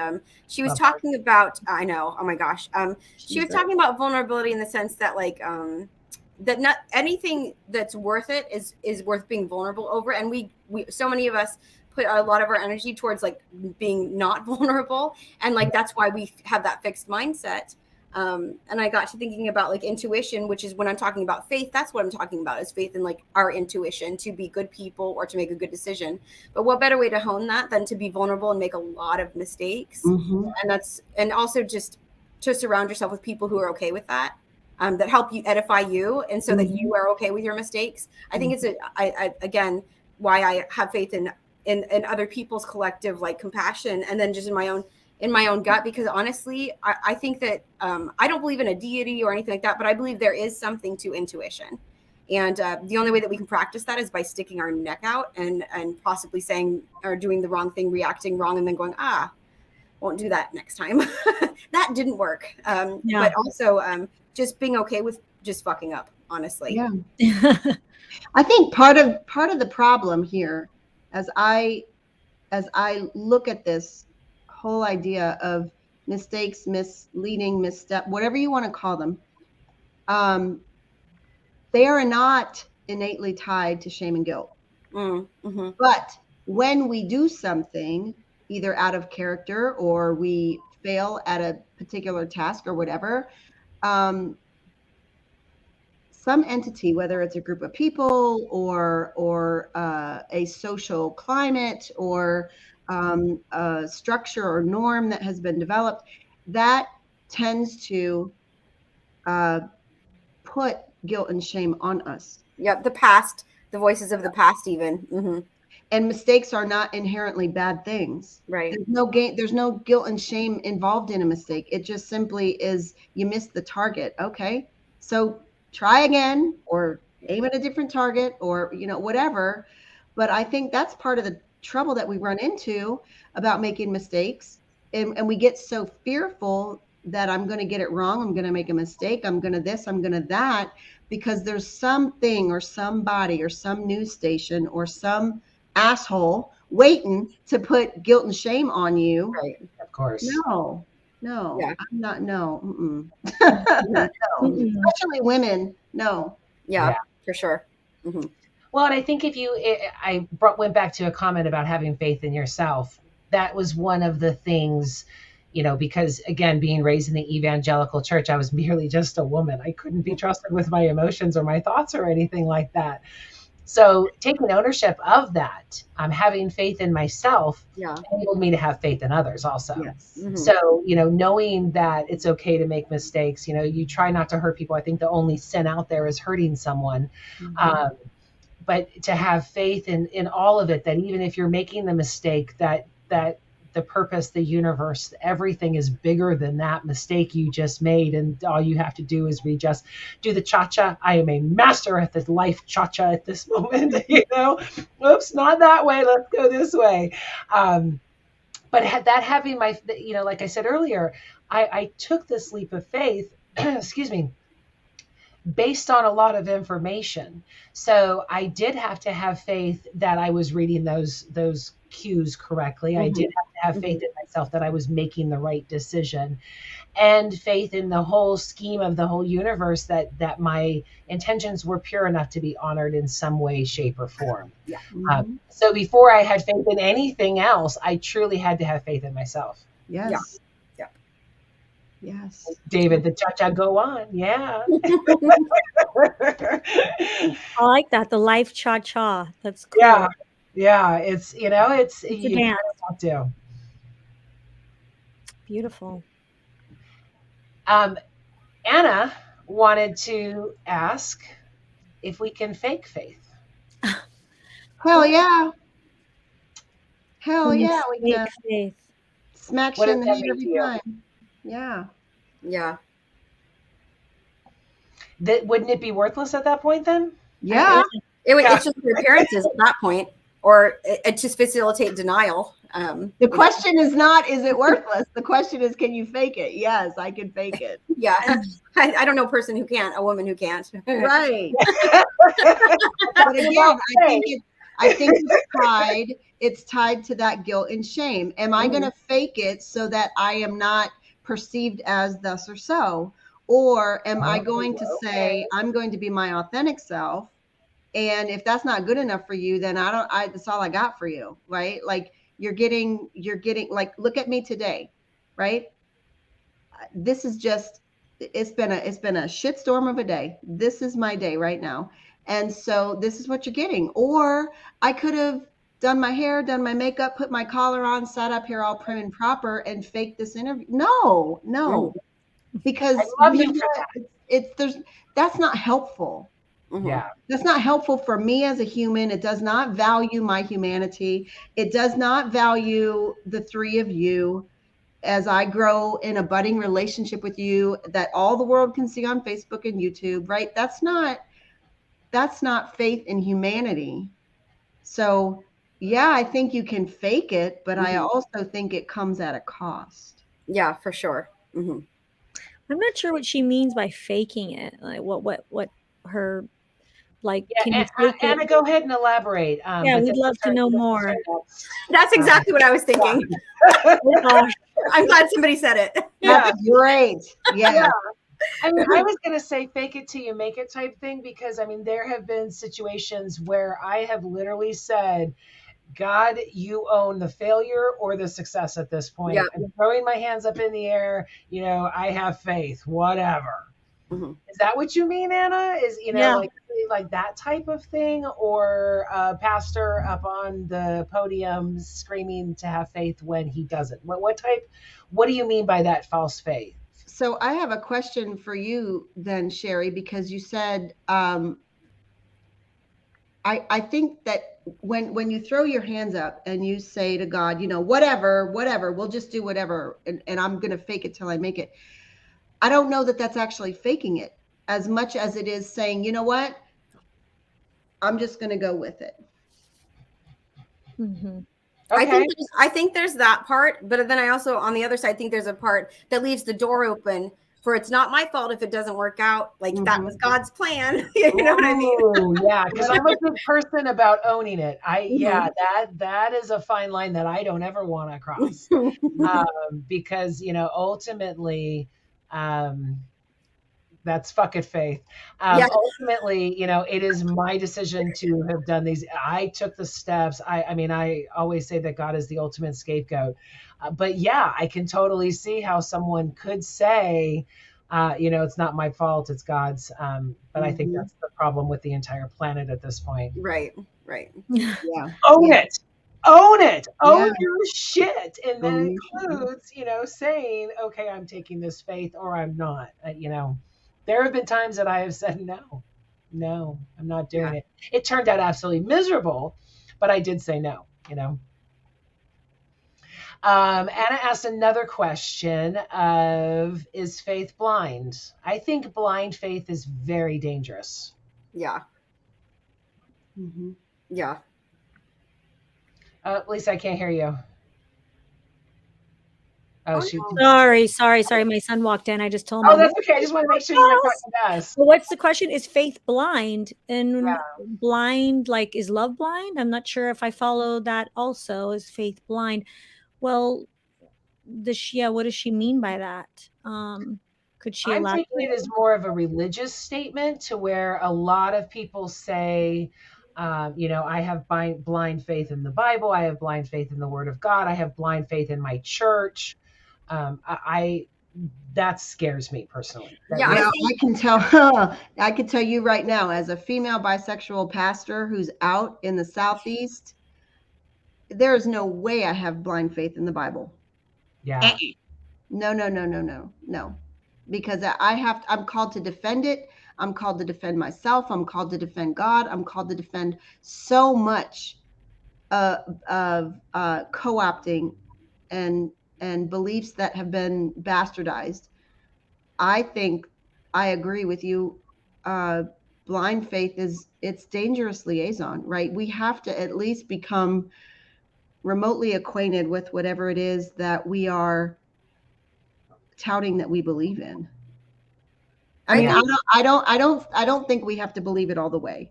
she was Love her. talking about. I know. Oh my gosh. She was Jesus. talking about vulnerability in the sense that like that not anything that's worth it is worth being vulnerable over, and we so many of us put a lot of our energy towards like being not vulnerable, and like that's why we have that fixed mindset. And I got to thinking about like intuition, which is when I'm talking about faith, that's what I'm talking about, is faith in like our intuition to be good people or to make a good decision. But what better way to hone that than to be vulnerable and make a lot of mistakes? Mm-hmm. And also just to surround yourself with people who are okay with that, that help you edify you, and so that you are okay with your mistakes. I think it's again why I have faith in in other people's collective like compassion, and then just in my own gut. Because honestly, I think that I don't believe in a deity or anything like that, but I believe there is something to intuition. And the only way that we can practice that is by sticking our neck out and possibly saying or doing the wrong thing, reacting wrong, and then going, won't do that next time. That didn't work. But also just being okay with just fucking up, honestly. Yeah. I think part of the problem here, as I look at this whole idea of mistakes, misleading, misstep, whatever you want to call them, they are not innately tied to shame and guilt. Mm-hmm. But when we do something, either out of character or we fail at a particular task or whatever, some entity, whether it's a group of people or a social climate or a structure or norm that has been developed, that tends to put guilt and shame on us. Yep, the past, the voices of the past, even. Mm-hmm. And mistakes are not inherently bad things. Right. There's no guilt and shame involved in a mistake. It just simply is you missed the target. Okay, so try again or aim at a different target or whatever. But I think that's part of the trouble that we run into about making mistakes, and we get so fearful that I'm going to get it wrong, I'm going to make a mistake, I'm going to this, I'm going to that, because there's something or somebody or some news station or some asshole waiting to put guilt and shame on you. Right. Of course. No, Yeah. I'm not. No. Mm-hmm. No. Especially women. No. Yeah, for sure. Mm-hmm. Well, and I think I went back to a comment about having faith in yourself. That was one of the things, because again, being raised in the evangelical church, I was merely just a woman. I couldn't be trusted with my emotions or my thoughts or anything like that. So taking ownership of that, having faith in myself, enabled me to have faith in others also. Yes. Mm-hmm. So, knowing that it's okay to make mistakes, you try not to hurt people. I think the only sin out there is hurting someone. Mm-hmm. But to have faith in all of it, that even if you're making the mistake, that the purpose, the universe, everything is bigger than that mistake you just made. And all you have to do is do the cha-cha. I am a master at the life cha-cha at this moment, Oops, not that way. Let's go this way. But that having my, like I said earlier, I took this leap of faith, excuse me, based on a lot of information. So I did have to have faith that I was reading those cues correctly. Mm-hmm. I did have to have faith in myself that I was making the right decision, and faith in the whole scheme of the whole universe that my intentions were pure enough to be honored in some way, shape, or form. Yeah. Mm-hmm. So before I had faith in anything else, I truly had to have faith in myself. Yes. Yeah. Yes. David, the cha-cha, go on. Yeah. I like that. The life cha-cha. That's cool. Yeah. Yeah. It's a dance. To. Beautiful. Anna wanted to ask if we can fake faith. Hell yeah. Hell yeah, we can. Faith. Smack you in the head every time. Yeah. Yeah. Wouldn't it be worthless at that point then? Yeah. It's just appearances at that point, or it just facilitate denial. The question is not, is it worthless? The question is, can you fake it? Yes, I can fake it. Yeah. I don't know a person who can't, a woman who can't. Right. But again, I think it's tied to that guilt and shame. Am I going to fake it so that I am not perceived as thus or so? Or am I going to say, I'm going to be my authentic self? And if that's not good enough for you, then that's all I got for you. Right. Like you're getting like, look at me today. Right. This is just, it's been a shitstorm of a day. This is my day right now. And so this is what you're getting. Or I could have done my hair, done my makeup, put my collar on, sat up here all prim and proper and faked this interview. No. Because I love you for that. that's not helpful. Mhm. Yeah. That's not helpful for me as a human. It does not value my humanity. It does not value the three of you as I grow in a budding relationship with you that all the world can see on Facebook and YouTube, right? That's not faith in humanity. So, yeah, I think you can fake it, but I Mhm. also think it comes at a cost. Yeah, for sure. Hmm. I'm not sure what she means by faking it. Like what her like. Yeah. Can you fake it? Anna, go ahead and elaborate. Yeah, But we'd love to know this is more. her next. That's exactly what I was thinking. Oh gosh. I'm glad somebody said it. Yeah. That's great. Yeah. Yeah. I mean, I was going to say fake it till you make it type thing, because I mean, there have been situations where I have literally said, God, you own the failure or the success at this point. Yeah. I'm throwing my hands up in the air. I have faith, whatever. Mhm. Is that what you mean, Anna? Is, Yeah. like that type of thing? Or a pastor up on the podium screaming to have faith when he doesn't? What do you mean by that false faith? So I have a question for you then, Sherry, because you said I think that when you throw your hands up and you say to God, whatever, we'll just do whatever, and I'm gonna fake it till I make it. I don't know that that's actually faking it as much as it is saying, you know what, I'm just gonna go with it. Mm-hmm. Okay. I think there's that part, but then I also, on the other side, think there's a part that leaves the door open for it's not my fault if it doesn't work out. Like that was God's plan. You know what I mean? Ooh, yeah, because I'm a good person about owning it. Mhm. That is a fine line that I don't ever want to cross. Because ultimately, um, that's fuck it, faith. Yeah. Ultimately, it is my decision to have done these. I took the steps. I mean, I always say that God is the ultimate scapegoat. But yeah, I can totally see how someone could say, it's not my fault, it's God's. But I think that's the problem with the entire planet at this point. Right. Right. Yeah. Own Yeah. it. Own it. Yeah. Own your shit. And that Own your shit. includes, saying, okay, I'm taking this faith or I'm not. There have been times that I have said, no, I'm not doing it. It turned out absolutely miserable, but I did say no. Anna asked another question of, is faith blind? I think blind faith is very dangerous. Yeah. Mhm. Yeah. Lisa, I can't hear you. Oh, shoot. Sorry. My son walked in. I just told him. Oh, that's okay. I just want to make sure you're not talking to us. So what's the question? Is faith blind? And blind, like, is love blind? I'm not sure if I follow that also. Is faith blind? Well, what does she mean by that? Could she I'm elaborate? taking it as more of a religious statement, to where a lot of people say, I have blind faith in the Bible. I have blind faith in the Word of God. I have blind faith in my church. That scares me personally. Yeah. Well, I can tell you right now, as a female bisexual pastor who's out in the Southeast, there is no way I have blind faith in the Bible. Yeah. No. Because I'm called to defend it. I'm called to defend myself. I'm called to defend God. I'm called to defend so much of co-opting and beliefs that have been bastardized. I think I agree with you. Blind faith it's dangerous liaison, right? We have to at least become remotely acquainted with whatever it is that we are touting that we believe in. I mean, I don't think we have to believe it all the way,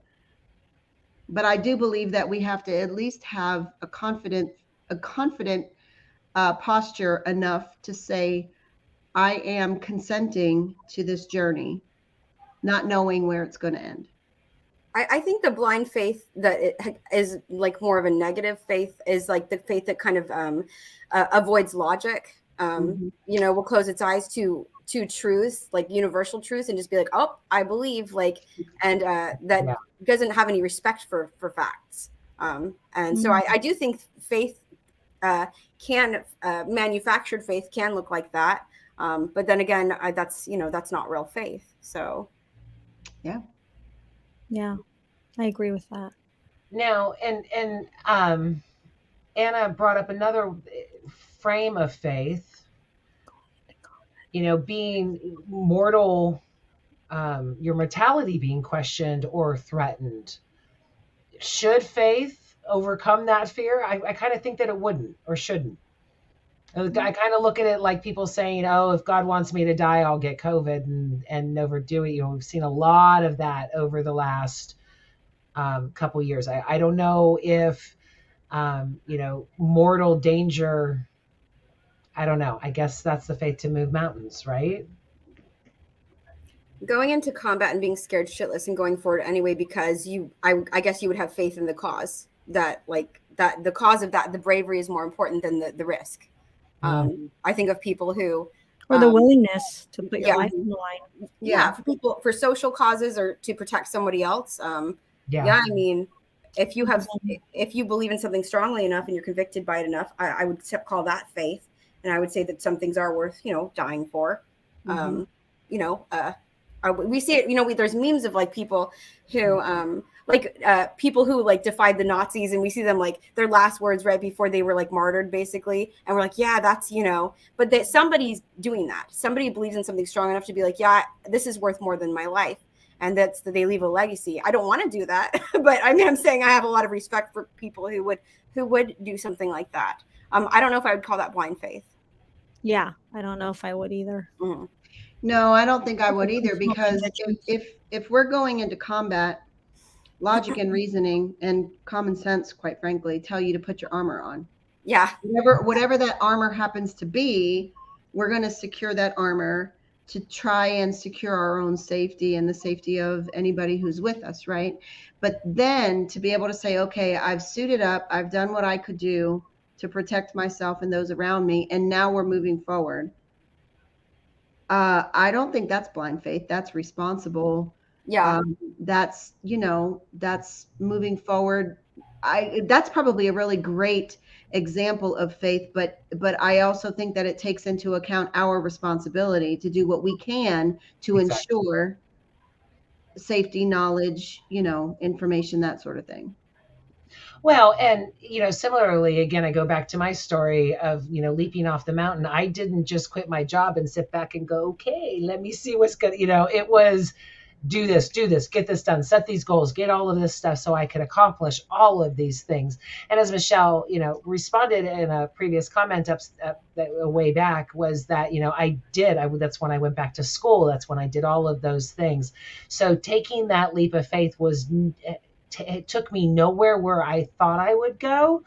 but I do believe that we have to at least have a confident posture enough to say, I am consenting to this journey, not knowing where it's going to end. I think the blind faith that it is like more of a negative faith is like the faith that kind of avoids logic. Will close its eyes to truth, like universal truth, and just be like, oh, I believe, like, and that doesn't have any respect for facts. And so I do think faith manufactured faith can look like that. But then again, that's not real faith. So yeah. Yeah, I agree with that. Now, and Anna brought up another frame of faith, being mortal, your mortality being questioned or threatened. Should faith overcome that fear? I kind of think that it wouldn't or shouldn't. I kind of look at it like people saying, "Oh, if God wants me to die, I'll get COVID and overdo it." We've seen a lot of that over the last couple years. I don't know if mortal danger. I don't know. I guess that's the faith to move mountains, right? Going into combat and being scared shitless and going forward anyway, because I guess you would have faith in the cause, that the cause of that, the bravery is more important than the risk. I think of people who, Or the willingness to put your yeah. life on the line. Yeah, for people, for social causes or to protect somebody else. I mean, if you believe in something strongly enough and you're convicted by it enough, I would call that faith, and I would say that some things are worth dying for. We see it. There's memes of like people who people who like defied the Nazis, and we see them like their last words right before they were like martyred, basically, and we're like, yeah, that's but that somebody's doing that. Somebody believes in something strong enough to be like, yeah, this is worth more than my life, and that they leave a legacy. I don't want to do that, but I mean, I'm saying I have a lot of respect for people who would do something like that. I don't know if I would call that blind faith. Yeah, I don't know if I would either. Mm-hmm. No, I don't think I would either, because if we're going into combat, logic and reasoning and common sense, quite frankly, tell you to put your armor on. Yeah. Whatever that armor happens to be, we're going to secure that armor to try and secure our own safety and the safety of anybody who's with us, right? But then to be able to say, okay, I've suited up, I've done what I could do to protect myself and those around me, and now we're moving forward. I don't think that's blind faith. That's responsible. Yeah. That's moving forward. That's probably a really great example of faith, but I also think that it takes into account our responsibility to do what we can to ensure safety, knowledge, information, that sort of thing. Well, and similarly, again, I go back to my story of leaping off the mountain. I didn't just quit my job and sit back and go, okay, let me see what's good. It was do this, get this done, set these goals, get all of this stuff so I could accomplish all of these things. And as Michelle, responded in a previous comment up way back, was that, that's when I went back to school. That's when I did all of those things. So taking that leap of faith it took me nowhere where I thought I would go,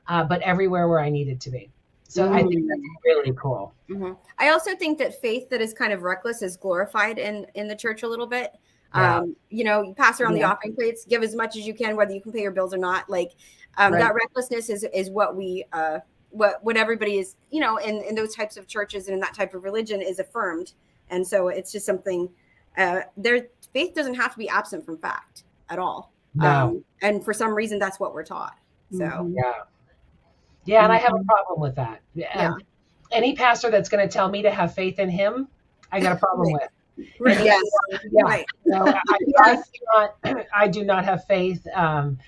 but everywhere where I needed to be. So I think that's really cool. Mm-hmm. I also think that faith that is kind of reckless is glorified in the church a little bit. Yeah. You pass around the offering plates, give as much as you can, whether you can pay your bills or not. Like that recklessness is what we what everybody is, in those types of churches and in that type of religion is affirmed. And so it's just something faith doesn't have to be absent from fact at all. No. And for some reason, that's what we're taught. So yeah, and I have a problem with that. Yeah. Any pastor that's going to tell me to have faith in him, I got a problem with. Right. Yes. Yeah. Right. No, I do not have faith, in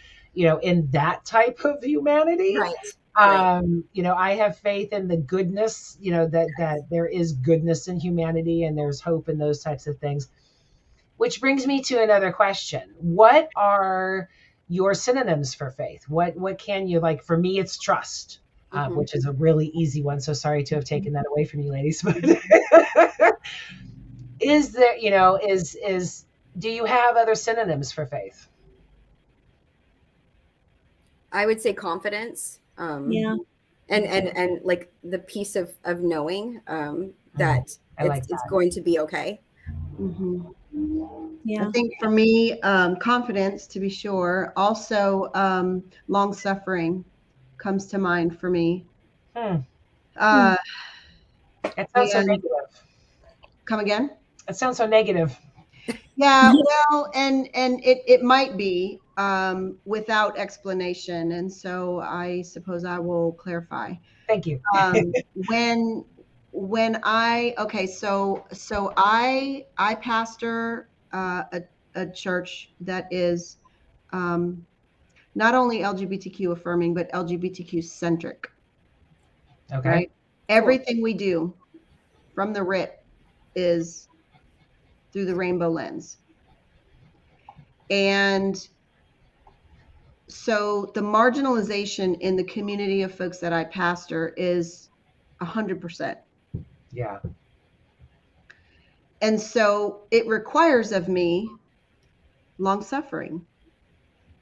that type of humanity. Right. I have faith in the goodness, that there is goodness in humanity and there's hope in those types of things. Which brings me to another question. What are your synonyms for faith? What can you, like, for me, it's trust, which is a really easy one. So sorry to have taken that away from you ladies, but is there, do you have other synonyms for faith? I would say confidence. And like the peace of knowing that it's going to be okay. Mm-hmm. Yeah. I think for me, confidence, to be sure. Also, long suffering comes to mind for me. It sounds so negative. Come again? It sounds so negative. Yeah, well, and it might be without explanation, and so I suppose I will clarify. Thank you. When I pastor a a church that is not only LGBTQ affirming, but LGBTQ centric. Okay. Right? Everything we do from the RIT is through the rainbow lens. And so the marginalization in the community of folks that I pastor is 100%. Yeah. And so it requires of me long suffering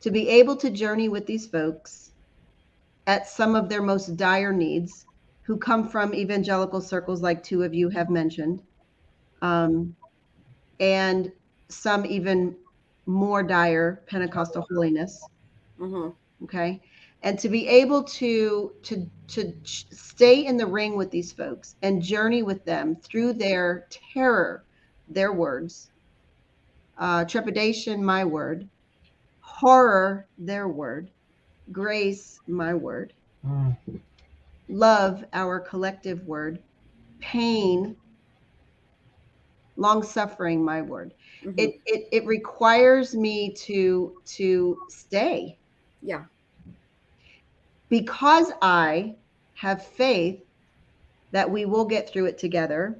to be able to journey with these folks at some of their most dire needs, who come from evangelical circles like two of you have mentioned, and some even more dire Pentecostal holiness. Okay. And to be able to stay in the ring with these folks and journey with them through their terror, their words, trepidation, my word, horror, their word, grace, my word, love, our collective word, pain, long suffering, my word. It requires me to stay. Yeah. Because I have faith that we will get through it together,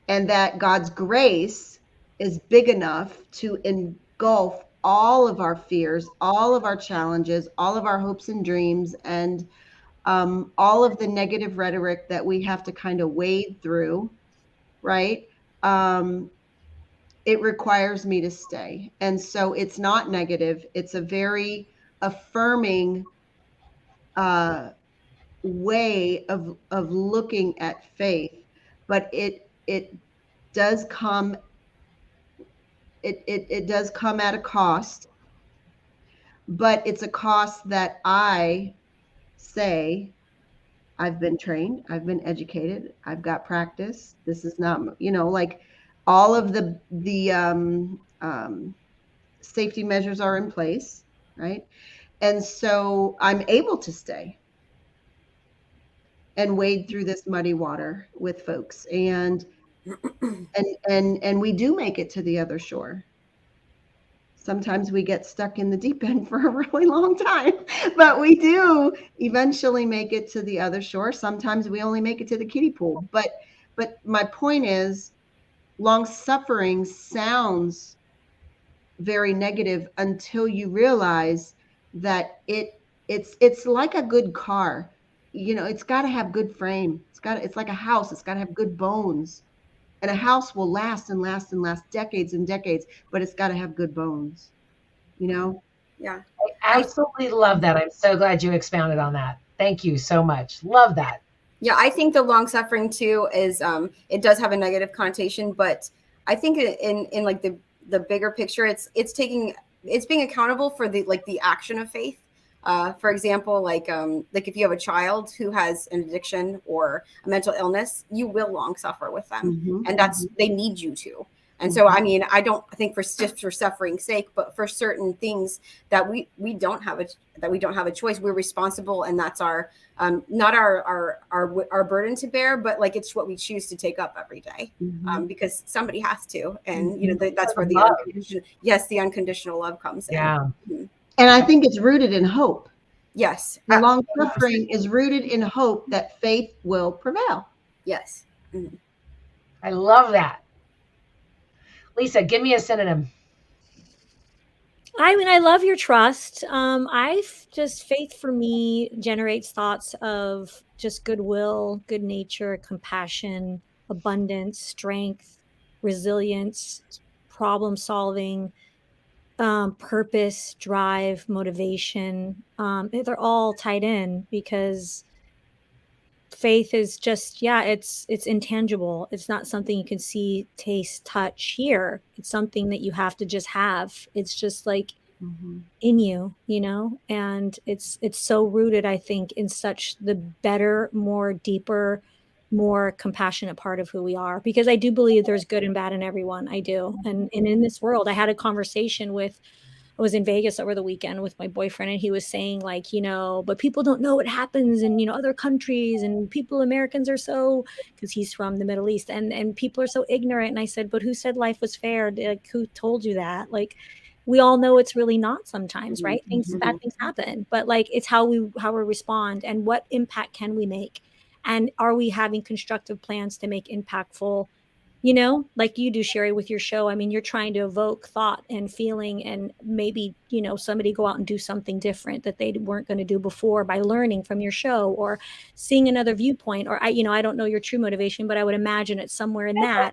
and that God's grace is big enough to engulf all of our fears, all of our challenges, all of our hopes and dreams, and all of the negative rhetoric that we have to kind of wade through, right? It requires me to stay. And so it's not negative. It's a very affirming way of looking at faith, but it does come it does come at a cost, but it's a cost that I say I've been trained, I've been educated, I've got practice. This is not, like all of the safety measures are in place, right? And so I'm able to stay and wade through this muddy water with folks, and we do make it to the other shore. Sometimes we get stuck in the deep end for a really long time, but we do eventually make it to the other shore. Sometimes we only make it to the kiddie pool. But my point is, long suffering sounds very negative until you realize that it's like a good car. It's got to have good frame. It's like a house. It's got to have good bones. And a house will last and last and last decades and decades, but it's got to have good bones. Yeah. I absolutely love that. I'm so glad you expounded on that. Thank you so much. Love that. Yeah, I think the long suffering too is it does have a negative connotation, but I think in like the bigger picture, it's being accountable for the action of faith. For example, like if you have a child who has an addiction or a mental illness, you will long suffer with them, and they need you to. And so, I mean, I don't think for suffering's sake, but for certain things that we don't have a choice. We're responsible, and that's our not our burden to bear, but like it's what we choose to take up every day, because somebody has to, and that's where the unconditional love comes in. Yeah. And I think it's rooted in hope. Yes, the long suffering is rooted in hope that faith will prevail. Yes, I love that. Lisa, give me a synonym. I mean, I love your trust. Faith for me generates thoughts of just goodwill, good nature, compassion, abundance, strength, resilience, problem solving, purpose, drive, motivation. They're all tied in because faith is just, it's intangible. It's not something you can see, taste, touch, hear. It's something that you have to just have. It's just like in you, and it's so rooted, I think, in such the better, more deeper, more compassionate part of who we are, because I do believe there's good and bad in everyone. I do. And in this world, I had a conversation with I was in Vegas over the weekend with my boyfriend, and he was saying, like, but people don't know what happens in, other countries, and Americans are so, because he's from the Middle East, and people are so ignorant. And I said, but who said life was fair? Like, who told you that? Like, we all know it's really not sometimes, right? Bad things happen, but like, it's how we respond, and what impact can we make? And are we having constructive plans to make impactful, like you do, Sherry, with your show? I mean, you're trying to evoke thought and feeling, and maybe, somebody go out and do something different that they weren't going to do before by learning from your show, or seeing another viewpoint. Or I don't know your true motivation, but I would imagine it's somewhere in that.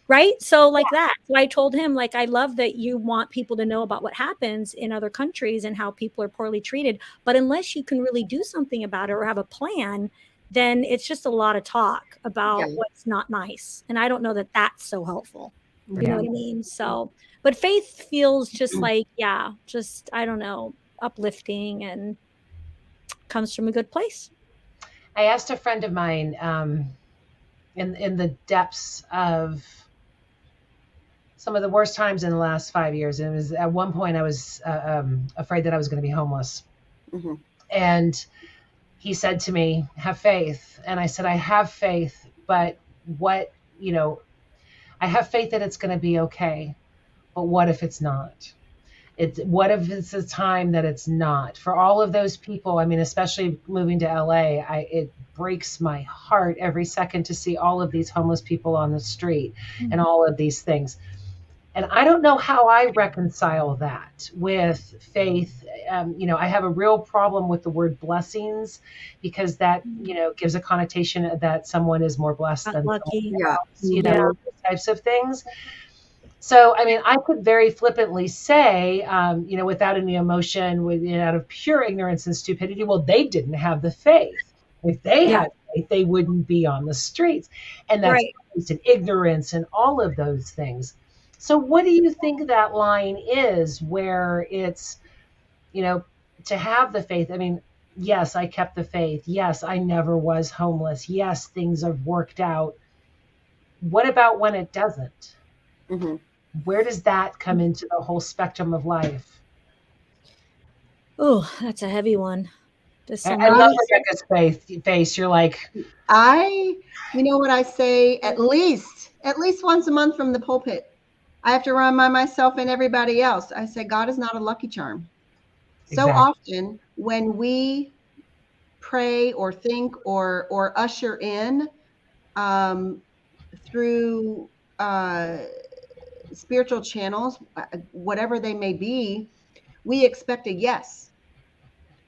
Right. So like that. So I told him, like, I love that you want people to know about what happens in other countries and how people are poorly treated. But unless you can really do something about it or have a plan, then it's just a lot of talk about what's not nice. And I don't know that that's so helpful. You know what I mean? So, but faith feels just like, just, I don't know, uplifting, and comes from a good place. I asked a friend of mine, in the depths of some of the worst times in the last 5 years. And it was at one point I was afraid that I was going to be homeless. And he said to me, have faith. And I said, I have faith, but what, I have faith that it's going to be okay. But what if it's not? What if it's a time that it's not? For all of those people, I mean, especially moving to LA, it breaks my heart every second to see all of these homeless people on the street and all of these things. And I don't know how I reconcile that with faith. I have a real problem with the word blessings, because that, gives a connotation that someone is more blessed than lucky. Those types of things. So, I mean, I could very flippantly say, without any emotion, out of pure ignorance and stupidity, well, they didn't have the faith. If they had faith, they wouldn't be on the streets. And that's based in ignorance and all of those things. So what do you think that line is where it's, to have the faith? I mean, yes, I kept the faith. Yes, I never was homeless. Yes, things have worked out. What about when it doesn't? Where does that come into the whole spectrum of life? Oh, that's a heavy one. I love Rebecca's face. You're like, you know what I say, at least once a month from the pulpit, I have to remind myself and everybody else. I say, God is not a lucky charm. So often when we pray or think or usher in through spiritual channels, whatever they may be, we expect a yes.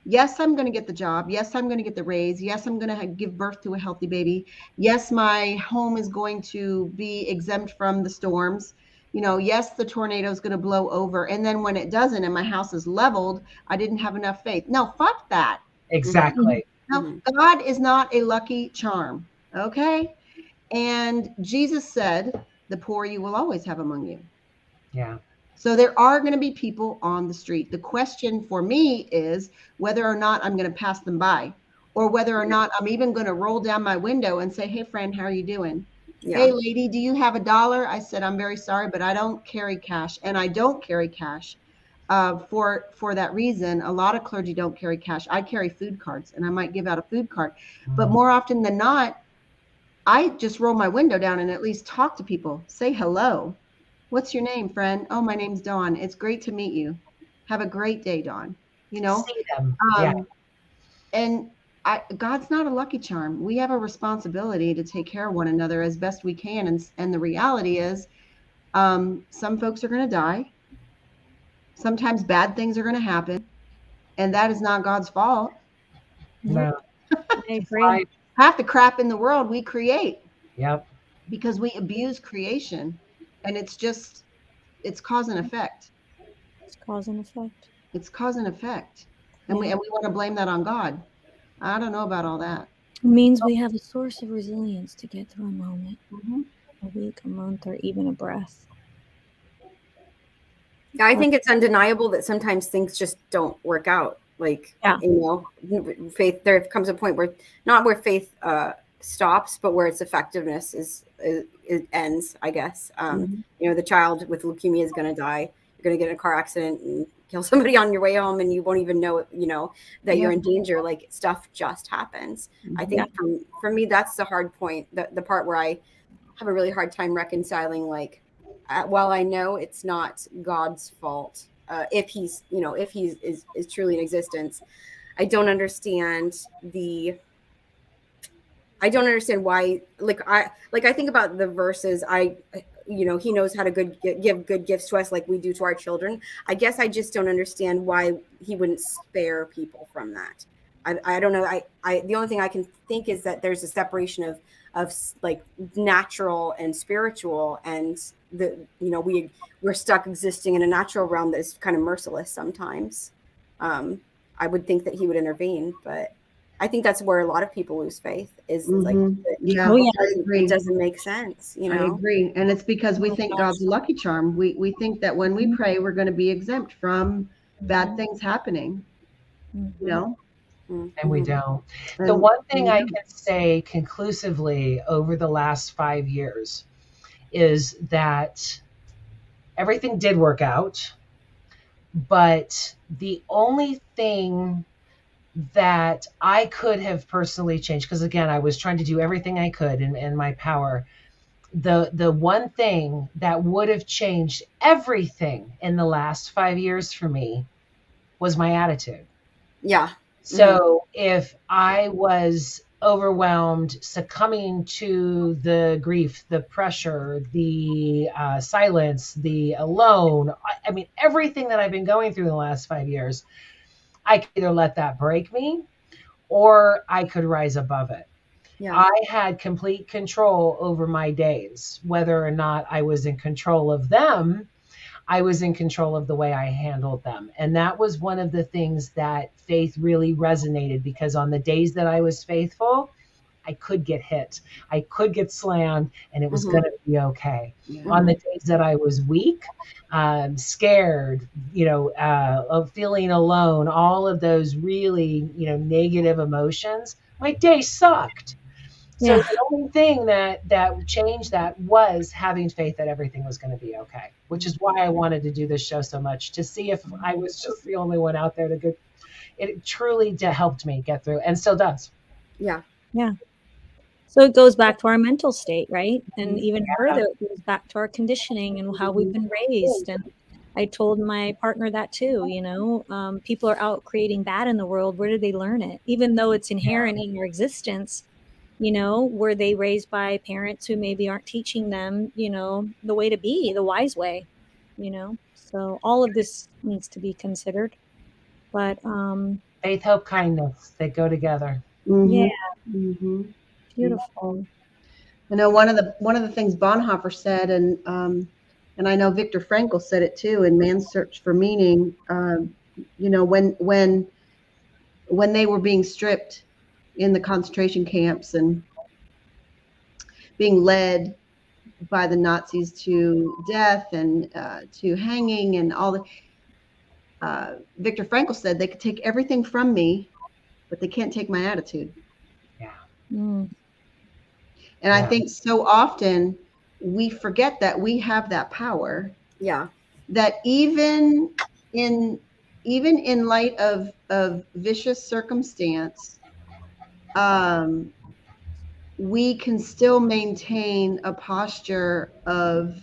Yes, I'm going to get the job. Yes, I'm going to get the raise. Yes, I'm going to give birth to a healthy baby. Yes, my home is going to be exempt from the storms. Yes, the tornado is going to blow over. And then when it doesn't and my house is leveled, I didn't have enough faith. No, fuck that. Exactly. No, God is not a lucky charm. Okay. And Jesus said, the poor you will always have among you. Yeah. So there are going to be people on the street. The question for me is whether or not I'm going to pass them by, or whether or not I'm even going to roll down my window and say, hey, friend, how are you doing? Hey, lady, do you have $1? I said, I'm very sorry, but I don't carry cash. And I don't carry cash for that reason. A lot of clergy don't carry cash. I carry food cards, and I might give out a food card. But more often than not, I just roll my window down and at least talk to people, say hello. What's your name, friend? Oh, my name's Dawn. It's great to meet you. Have a great day, Dawn. See them. And God's not a lucky charm. We have a responsibility to take care of one another as best we can. And the reality is, some folks are going to die. Sometimes bad things are going to happen. And that is not God's fault. No. I agree. Half the crap in the world we create. Yep. Because we abuse creation. And it's cause and effect. It's cause and effect. It's cause and effect. And we want to blame that on God. I don't know about all that. It means we have a source of resilience to get through a moment, a week, a month, or even a breath. Yeah, I think it's undeniable that sometimes things just don't work out. Like, faith, there comes a point where, not where faith stops, but where its effectiveness it ends, I guess. The child with leukemia is going to die. you're going to get in a car accident and kill somebody on your way home, and you won't even know, that you're in danger. Like, stuff just happens. I think for me, that's the hard point, the part where I have a really hard time reconciling, like, while I know it's not God's fault, if he's, if he is truly in existence, I don't understand why, I think about the verses, he knows how to give good gifts to us like we do to our children. I guess I just don't understand why he wouldn't spare people from that. I don't know. The only thing I can think is that there's a separation of like natural and spiritual, and we're stuck existing in a natural realm that is kind of merciless sometimes. I would think that he would intervene, but I think that's where a lot of people lose faith, is like, it doesn't make sense. I agree. And it's because we think God's a lucky charm. We think that when we pray, we're going to be exempt from bad things happening, And we don't. The one thing I can say conclusively over the last 5 years is that everything did work out, but the only thing that I could have personally changed, because again, I was trying to do everything I could in my power. The one thing that would have changed everything in the last 5 years for me was my attitude. Yeah. So if I was overwhelmed, succumbing to the grief, the pressure, the silence, the alone, I mean, everything that I've been going through the last 5 years, I could either let that break me or I could rise above it. Yeah. I had complete control over my days. Whether or not I was in control of them, I was in control of the way I handled them. And that was one of the things that faith really resonated, because on the days that I was faithful, I could get hit, I could get slammed, and it was going to be okay. On the days that I was weak, scared, of feeling alone, all of those really, negative emotions, my day sucked. So the only thing that changed that was having faith that everything was going to be okay, which is why I wanted to do this show so much, to see if I was just the only one out there it truly helped me get through, and still does. Yeah. Yeah. So it goes back to our mental state, right? And even further, it goes back to our conditioning and how we've been raised. And I told my partner that too, people are out creating bad in the world. Where did they learn it? Even though it's inherent in your existence, were they raised by parents who maybe aren't teaching them, the way to be, the wise way, So all of this needs to be considered. But faith, hope, kindness, they go together. Yeah. Beautiful. I know one of the things Bonhoeffer said, and I know Viktor Frankl said it too in Man's Search for Meaning. When they were being stripped in the concentration camps and being led by the Nazis to death and to hanging and all the, Viktor Frankl said they could take everything from me, but they can't take my attitude. Yeah. And I think so often we forget that we have that power. Yeah. That even in light of vicious circumstance, we can still maintain a posture of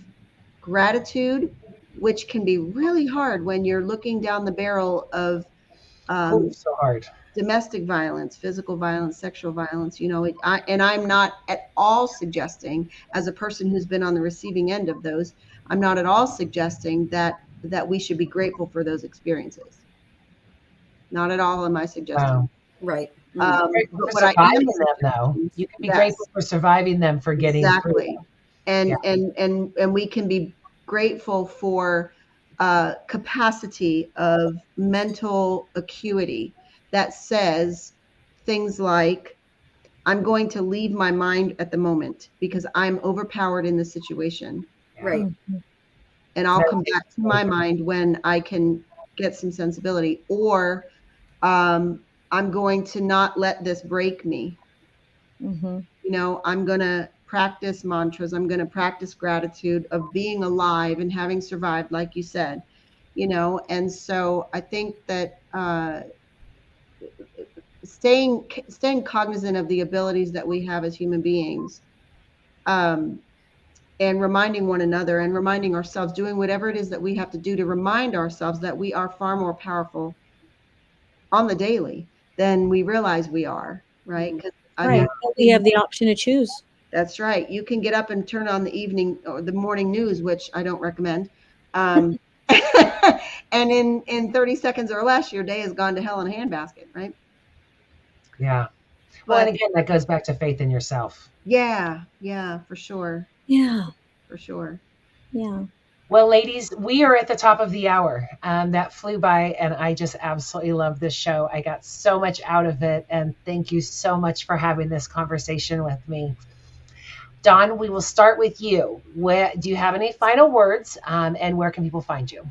gratitude, which can be really hard when you're looking down the barrel of so hard. Domestic violence, physical violence, sexual violence, and I'm not at all suggesting, as a person who's been on the receiving end of those, I'm not at all suggesting that we should be grateful for those experiences. Not at all am I suggesting. Wow. Right. But what I am them, though, you can be grateful for surviving them, for getting through them. And we can be grateful for capacity of mental acuity that says things like, I'm going to leave my mind at the moment because I'm overpowered in the situation. Right. And I'll come back to my mind when I can get some sensibility. Or I'm going to not let this break me. I'm going to practice mantras. I'm going to practice gratitude of being alive and having survived, like you said. And so I think that staying cognizant of the abilities that we have as human beings, and reminding one another and reminding ourselves, doing whatever it is that we have to do to remind ourselves that we are far more powerful on the daily than we realize we are, right? 'Cause, I mean, We have the option to choose. that's right. You can get up and turn on the evening or the morning news, which I don't recommend. And in 30 seconds or less, your day has gone to hell in a handbasket, right? Yeah. Well, and again, that goes back to faith in yourself. Yeah, for sure. Yeah. For sure. Yeah. Well, ladies, we are at the top of the hour. That flew by, and I just absolutely love this show. I got so much out of it, and thank you so much for having this conversation with me. Dawn, we will start with you. Do you have any final words, and where can people find you?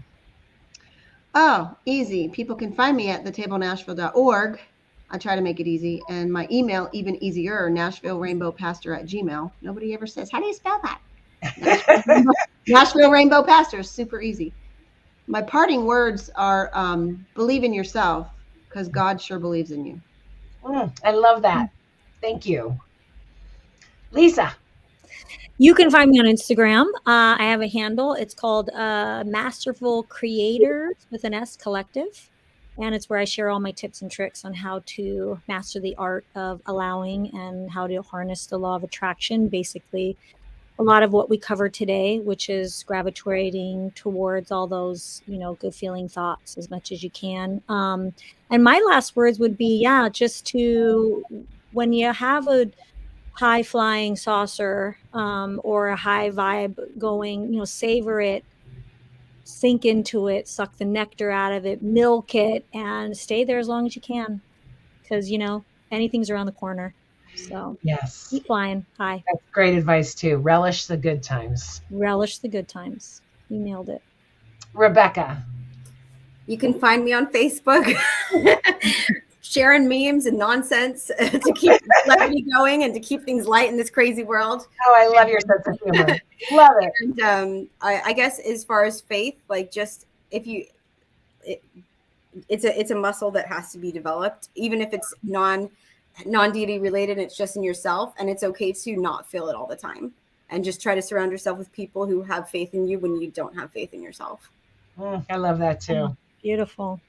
Oh, easy. People can find me at thetablenashville.org. I try to make it easy. And my email, even easier, NashvilleRainbowPastor@gmail. Nobody ever says, how do you spell that? Nashville Rainbow Pastor is super easy. My parting words are believe in yourself, because God sure believes in you. I love that. Thank you. Lisa. You can find me on Instagram. I have a handle. It's called Masterful Creators with an S Collective. And it's where I share all my tips and tricks on how to master the art of allowing and how to harness the law of attraction. Basically, a lot of what we covered today, which is gravitating towards all those, good feeling thoughts as much as you can. And my last words would be, just to, when you have a high flying saucer or a high vibe going, savor it, sink into it, suck the nectar out of it, milk it, and stay there as long as you can, because anything's around the corner. So Yes, keep flying high. That's great advice too. Relish the good times. Relish the good times. You nailed it. Rebecca. You can find me on Facebook sharing memes and nonsense to keep levity going and to keep things light in this crazy world. Oh, I love your sense of humor. Love it. And I guess as far as faith, like, just if you, it's a muscle that has to be developed, even if it's non-deity related. It's just in yourself, and it's okay to not feel it all the time, and just try to surround yourself with people who have faith in you when you don't have faith in yourself. I love that too. Beautiful.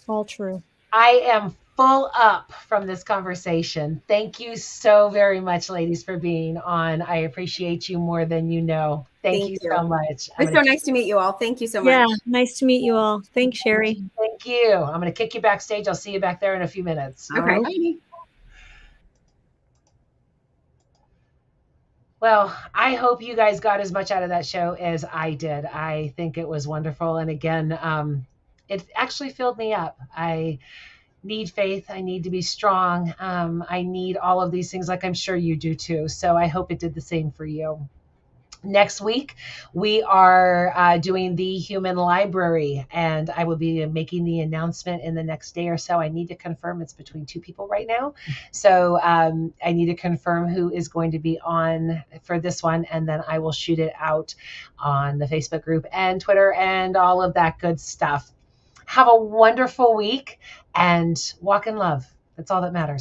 All true. I am full up from this conversation. Thank you so very much, ladies, for being on. I appreciate you more than you know. Thank you so much. It's so nice to meet you all. Thank you so much. Yeah, nice to meet you all. Thanks, Sherry. Thank you. I'm going to kick you backstage. I'll see you back there in a few minutes. Okay. Well, I hope you guys got as much out of that show as I did. I think it was wonderful. And again, it actually filled me up. I need faith. I need to be strong. I need all of these things, like I'm sure you do too. So I hope it did the same for you. Next week, we are doing the Human Library, and I will be making the announcement in the next day or so. I need to confirm. It's between two people right now. So I need to confirm who is going to be on for this one, and then I will shoot it out on the Facebook group and Twitter and all of that good stuff. Have a wonderful week and walk in love. That's all that matters.